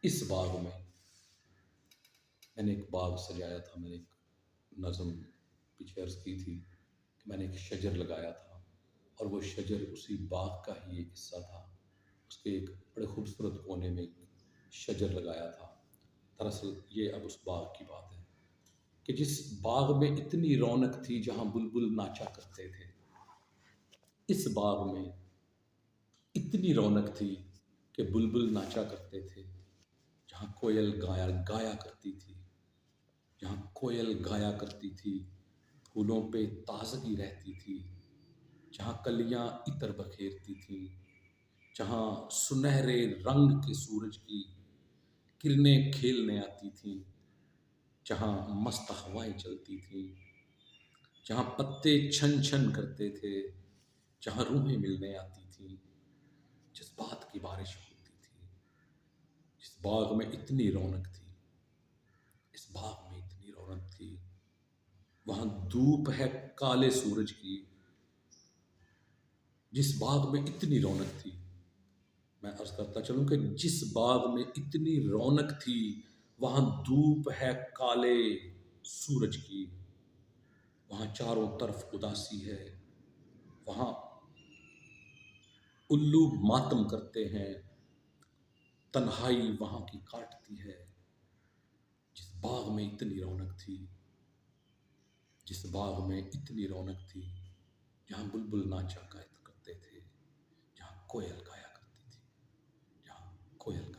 اس باغ میں نے ایک باغ سجایا تھا، میں نے ایک نظم پیچھے عرض کی تھی کہ میں نے ایک شجر لگایا تھا، اور وہ شجر اسی باغ کا ہی ایک حصہ تھا۔ اس کے ایک بڑے خوبصورت کونے میں ایک شجر لگایا تھا۔ دراصل یہ اب اس باغ کی بات ہے کہ جس باغ میں اتنی رونق تھی جہاں بلبل ناچا کرتے تھے، اس باغ میں اتنی رونق تھی کہ بلبل ناچا کرتے تھے، جہاں کوئل گایا کرتی تھی، جہاں کوئل گایا کرتی تھی، پھولوں پہ تازگی رہتی تھی، جہاں کلیاں عطر بکھیرتی تھیں، جہاں سنہرے رنگ کے سورج کی کرنیں کھیلنے آتی تھیں، جہاں مست ہوائیں چلتی تھیں، جہاں پتے چھن چھن کرتے تھے، جہاں روحیں ملنے آتی تھیں، جذبات کی بارش ہوتی تھی، جس باغ میں اتنی رونق تھی، اس باغ میں اتنی رونق تھی، وہاں دھوپ ہے کالے سورج کی، جس باغ میں اتنی رونق تھی۔ میں عرض کرتا چلوں کہ جس باغ میں اتنی رونق تھی وہاں دھوپ ہے کالے سورج کی، وہاں چاروں طرف اداسی ہے، وہاں الو ماتم کرتے ہیں، تنہائی وہاں کی کاٹتی ہے۔ جس باغ میں اتنی رونق تھی، جس باغ میں اتنی رونق تھی، جہاں بلبل ناچا کرتے تھے، جہاں کوئل گایا کرتی تھی، جہاں کوئل